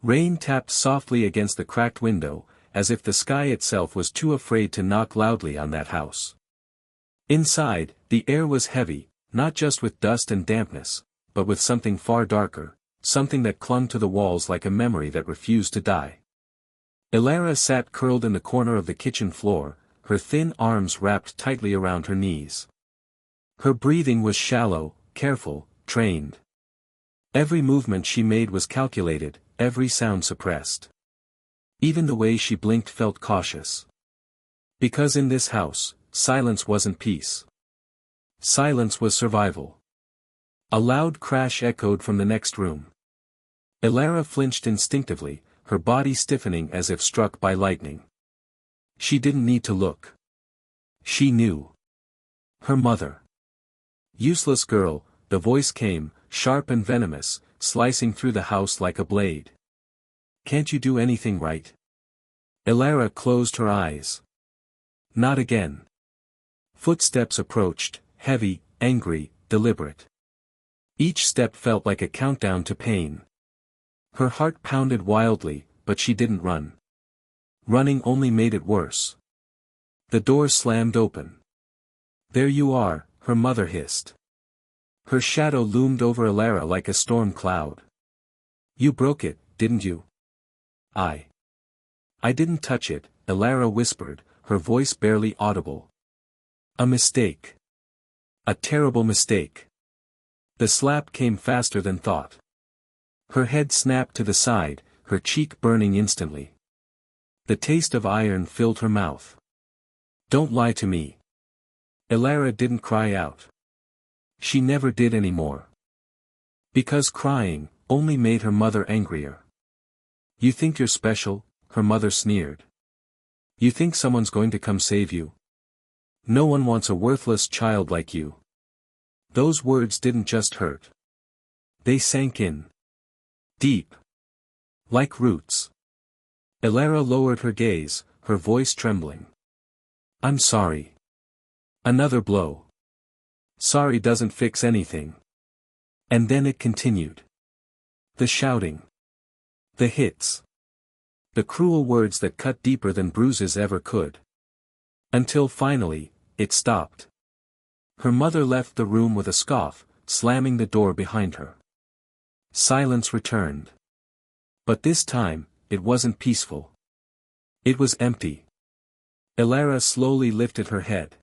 Rain tapped softly against the cracked window, as if the sky itself was too afraid to knock loudly on that house. Inside, the air was heavy, not just with dust and dampness, but with something far darker, something that clung to the walls like a memory that refused to die. Elara sat curled in the corner of the kitchen floor, her thin arms wrapped tightly around her knees. Her breathing was shallow, careful, trained. Every movement she made was calculated, every sound suppressed. Even the way she blinked felt cautious. Because in this house, silence wasn't peace. Silence was survival. A loud crash echoed from the next room. Elara flinched instinctively, her body stiffening as if struck by lightning. She didn't need to look. She knew. Her mother. Useless girl, the voice came, sharp and venomous, slicing through the house like a blade. Can't you do anything right? Elara closed her eyes. Not again. Footsteps approached, heavy, angry, deliberate. Each step felt like a countdown to pain. Her heart pounded wildly, but she didn't run. Running only made it worse. The door slammed open. There you are, her mother hissed. Her shadow loomed over Elara like a storm cloud. You broke it, didn't you? I didn't touch it, Elara whispered, her voice barely audible. A mistake. A terrible mistake. The slap came faster than thought. Her head snapped to the side, her cheek burning instantly. The taste of iron filled her mouth. Don't lie to me. Elara didn't cry out. She never did anymore. Because crying only made her mother angrier. You think you're special, her mother sneered. You think someone's going to come save you? No one wants a worthless child like you. Those words didn't just hurt. They sank in. Deep. Like roots. Elara lowered her gaze, her voice trembling. I'm sorry. Another blow. Sorry doesn't fix anything. And then it continued. The shouting. The hits. The cruel words that cut deeper than bruises ever could. Until finally, it stopped. Her mother left the room with a scoff, slamming the door behind her. Silence returned. But this time, it wasn't peaceful. It was empty. Elara slowly lifted her head.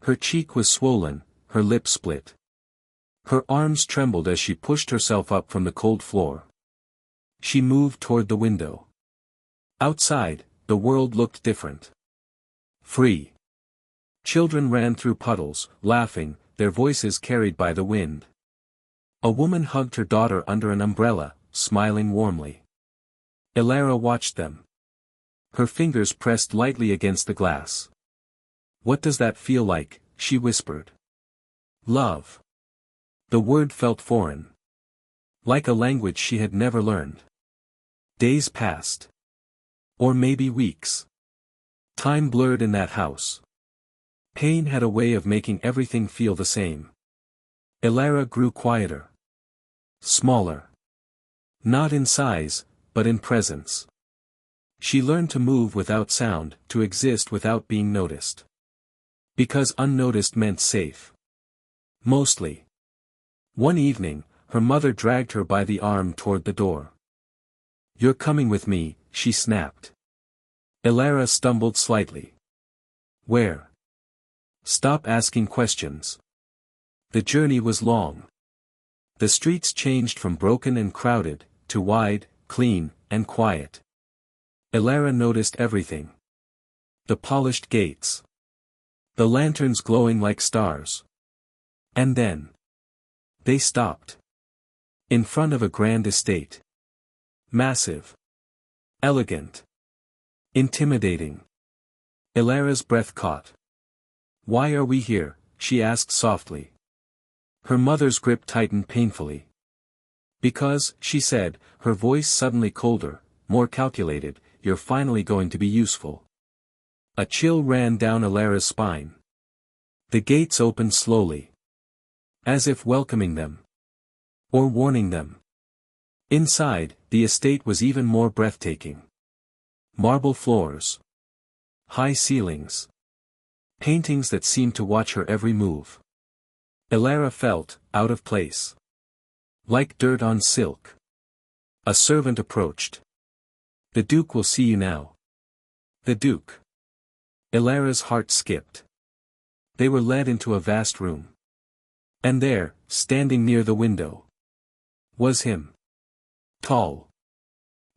Her cheek was swollen, her lips split. Her arms trembled as she pushed herself up from the cold floor. She moved toward the window. Outside, the world looked different. Free. Children ran through puddles, laughing, their voices carried by the wind. A woman hugged her daughter under an umbrella, smiling warmly. Elara watched them. Her fingers pressed lightly against the glass. What does that feel like? She whispered. Love. The word felt foreign. Like a language she had never learned. Days passed. Or maybe weeks. Time blurred in that house. Pain had a way of making everything feel the same. Elara grew quieter. Smaller. Not in size, but in presence. She learned to move without sound, to exist without being noticed. Because unnoticed meant safe. Mostly. One evening, her mother dragged her by the arm toward the door. You're coming with me, she snapped. Elara stumbled slightly. Where? Stop asking questions. The journey was long. The streets changed from broken and crowded, to wide, clean, and quiet. Elara noticed everything. The polished gates. The lanterns glowing like stars. And then. They stopped. In front of a grand estate. Massive. Elegant. Intimidating. Elara's breath caught. Why are we here? She asked softly. Her mother's grip tightened painfully. Because, she said, her voice suddenly colder, more calculated, you're finally going to be useful. A chill ran down Elara's spine. The gates opened slowly. As if welcoming them. Or warning them. Inside, the estate was even more breathtaking. Marble floors. High ceilings. Paintings that seemed to watch her every move. Elara felt out of place. Like dirt on silk. A servant approached. "The Duke will see you now." The Duke. Elara's heart skipped. They were led into a vast room. And there, standing near the window, was him. Tall.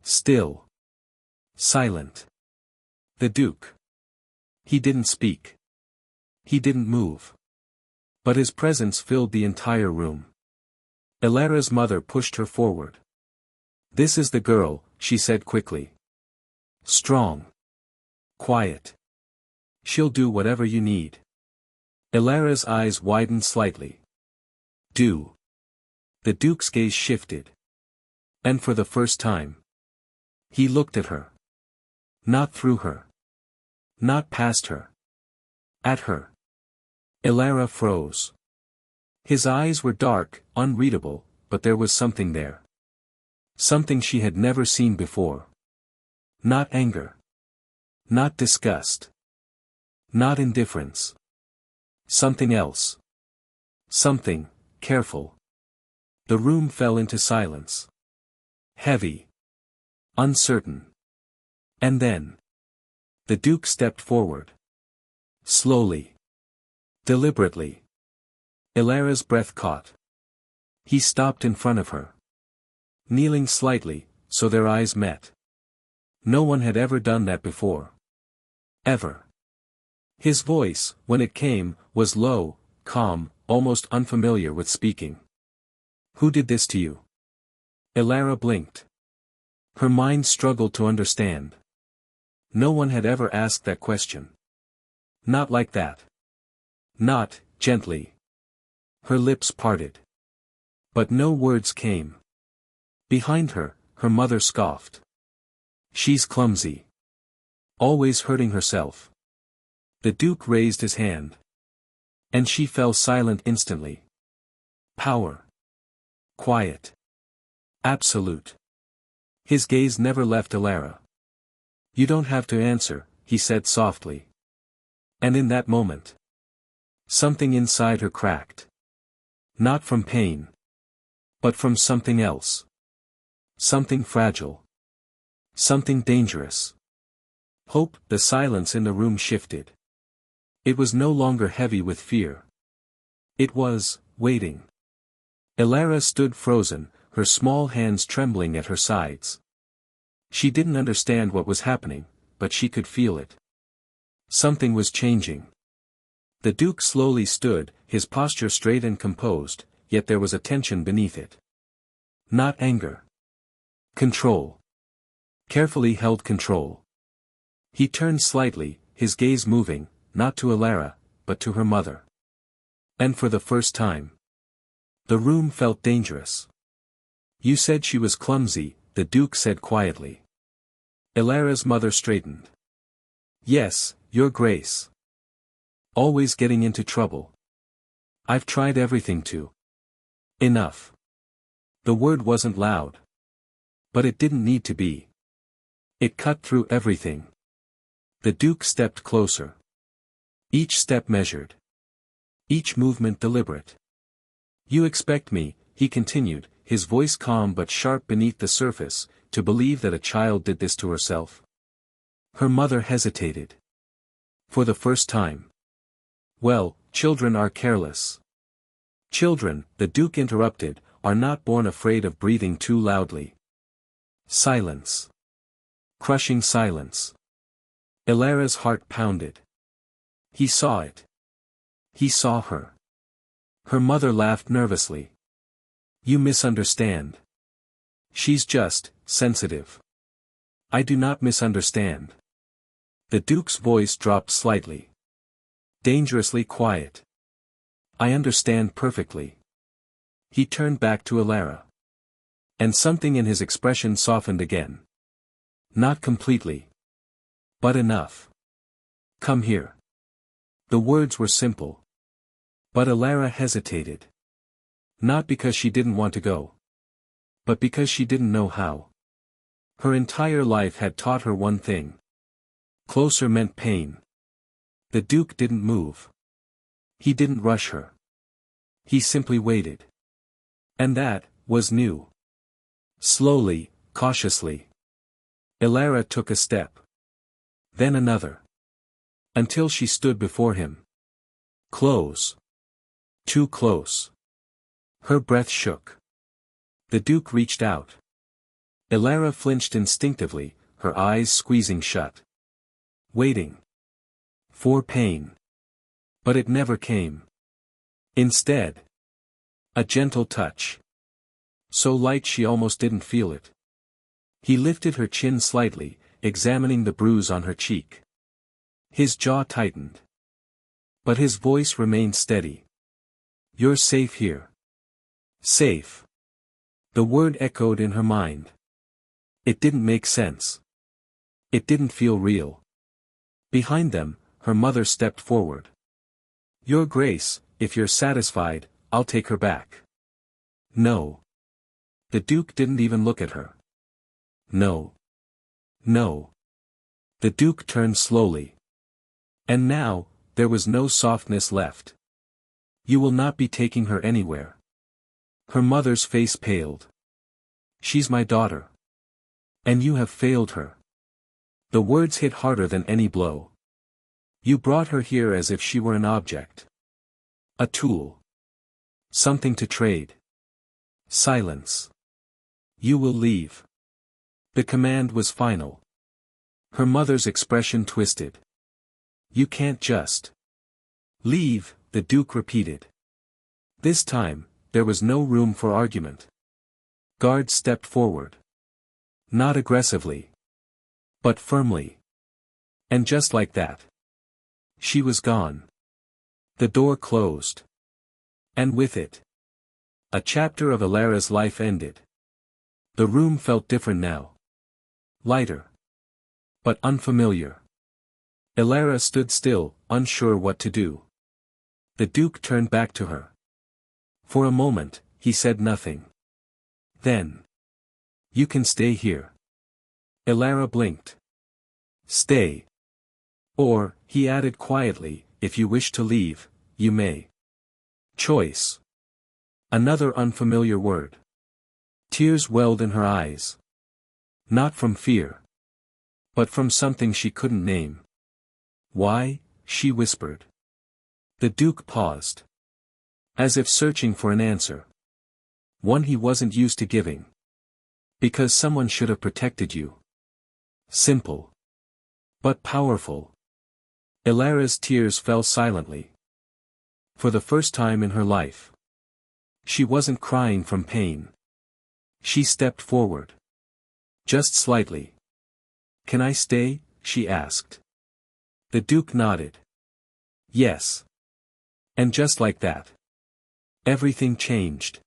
Still. Silent. The Duke. He didn't speak. He didn't move. But his presence filled the entire room. Elara's mother pushed her forward. "This is the girl," she said quickly. "Strong. Quiet. She'll do whatever you need." Elara's eyes widened slightly. "Do." The Duke's gaze shifted. And for the first time, he looked at her. Not through her. Not past her. At her. Elara froze. His eyes were dark, unreadable, but there was something there. Something she had never seen before. Not anger. Not disgust. Not indifference. Something else. Something, careful. The room fell into silence. Heavy. Uncertain. And then. The Duke stepped forward. Slowly. Deliberately. Elara's breath caught. He stopped in front of her. Kneeling slightly, so their eyes met. No one had ever done that before. Ever. His voice, when it came, was low, calm, almost unfamiliar with speaking. "Who did this to you?" Elara blinked. Her mind struggled to understand. No one had ever asked that question. Not like that. Not, gently. Her lips parted. But no words came. Behind her, her mother scoffed. "She's clumsy. Always hurting herself." The Duke raised his hand. And she fell silent instantly. Power. Quiet. Absolute. His gaze never left Elara. "You don't have to answer," he said softly. And in that moment, something inside her cracked. Not from pain. But from something else. Something fragile. Something dangerous. Hope. The silence in the room shifted. It was no longer heavy with fear. It was, waiting. Elara stood frozen, her small hands trembling at her sides. She didn't understand what was happening, but she could feel it. Something was changing. The Duke slowly stood, his posture straight and composed, yet there was a tension beneath it. Not anger. Control. Carefully held control. He turned slightly, his gaze moving, not to Elara, but to her mother. And for the first time, the room felt dangerous. "You said she was clumsy," the Duke said quietly. Elara's mother straightened. "Yes, Your Grace. Always getting into trouble. I've tried everything to." Enough. The word wasn't loud. But it didn't need to be. It cut through everything. The Duke stepped closer. Each step measured. Each movement deliberate. "You expect me," he continued, his voice calm but sharp beneath the surface, "to believe that a child did this to herself?" Her mother hesitated. For the first time. "Well, children are careless." "Children," the Duke interrupted, "are not born afraid of breathing too loudly." Silence. Crushing silence. Elara's heart pounded. He saw it. He saw her. Her mother laughed nervously. "You misunderstand. She's just, sensitive." "I do not misunderstand." The Duke's voice dropped slightly. Dangerously quiet. "I understand perfectly." He turned back to Elara. And something in his expression softened again. "Not completely. But enough. Come here." The words were simple. But Elara hesitated. Not because she didn't want to go. but because she didn't know how. Her entire life had taught her one thing. Closer meant pain. The Duke didn't move. He didn't rush her. He simply waited. And that was new. Slowly, cautiously. Elara took a step. Then another. Until she stood before him. Close. Too close. Her breath shook. The Duke reached out. Elara flinched instinctively, her eyes squeezing shut. Waiting. For pain. But it never came. Instead. A gentle touch. So light she almost didn't feel it. He lifted her chin slightly, examining the bruise on her cheek. His jaw tightened. But his voice remained steady. You're safe here. Safe. The word echoed in her mind. It didn't make sense. It didn't feel real. Behind them, her mother stepped forward. Your Grace, if you're satisfied, I'll take her back. No. The Duke didn't even look at her. No. No. The Duke turned slowly. And now, there was no softness left. You will not be taking her anywhere. Her mother's face paled. She's my daughter. And you have failed her. The words hit harder than any blow. You brought her here as if she were an object. A tool. Something to trade. Silence. You will leave. The command was final. Her mother's expression twisted. You can't just leave, the Duke repeated. This time, there was no room for argument. Guards stepped forward. Not aggressively. But firmly. And just like that. She was gone. The door closed. And with it. A chapter of Elara's life ended. The room felt different now. Lighter. But unfamiliar. Elara stood still, unsure what to do. The Duke turned back to her. For a moment, he said nothing. Then. You can stay here. Elara blinked. Stay. Or, he added quietly, if you wish to leave, you may. Choice. Another unfamiliar word. Tears welled in her eyes. Not from fear. But from something she couldn't name. Why? She whispered. The Duke paused. As if searching for an answer. One he wasn't used to giving. Because someone should have protected you. Simple. But powerful. Elara's tears fell silently. For the first time in her life. She wasn't crying from pain. She stepped forward. Just slightly. Can I stay? She asked. The Duke nodded. Yes. And just like that. Everything changed.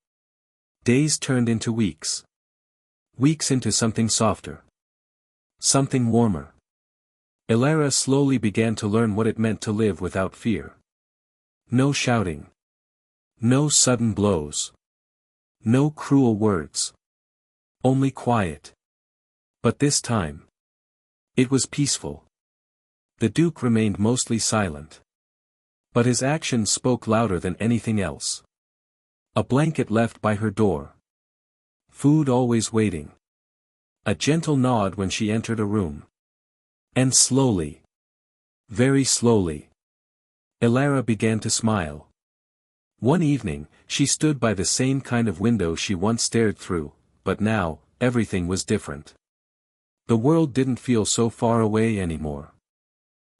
Days turned into weeks. Weeks into something softer. Something warmer. Elara slowly began to learn what it meant to live without fear. No shouting. No sudden blows. No cruel words. Only quiet. But this time. It was peaceful. The Duke remained mostly silent. But his actions spoke louder than anything else. A blanket left by her door. Food always waiting. A gentle nod when she entered a room. And slowly. Very slowly. Elara began to smile. One evening, she stood by the same kind of window she once stared through, but now, everything was different. The world didn't feel so far away anymore.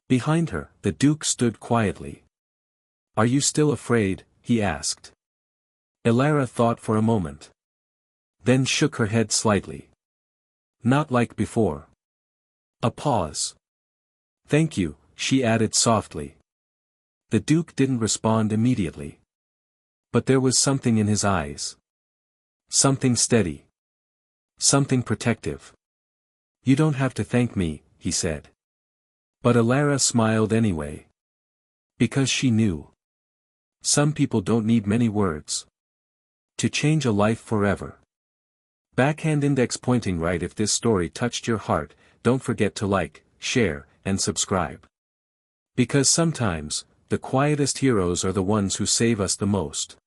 Behind her, the Duke stood quietly. Are you still afraid? He asked. Elara thought for a moment. Then shook her head slightly. Not like before. A pause. Thank you, she added softly. The Duke didn't respond immediately. But there was something in his eyes. Something steady. Something protective. You don't have to thank me, he said. But Elara smiled anyway. Because she knew. Some people don't need many words. To change a life forever. Backhand index pointing right. If this story touched your heart, don't forget to like, share, and subscribe. Because sometimes, the quietest heroes are the ones who save us the most.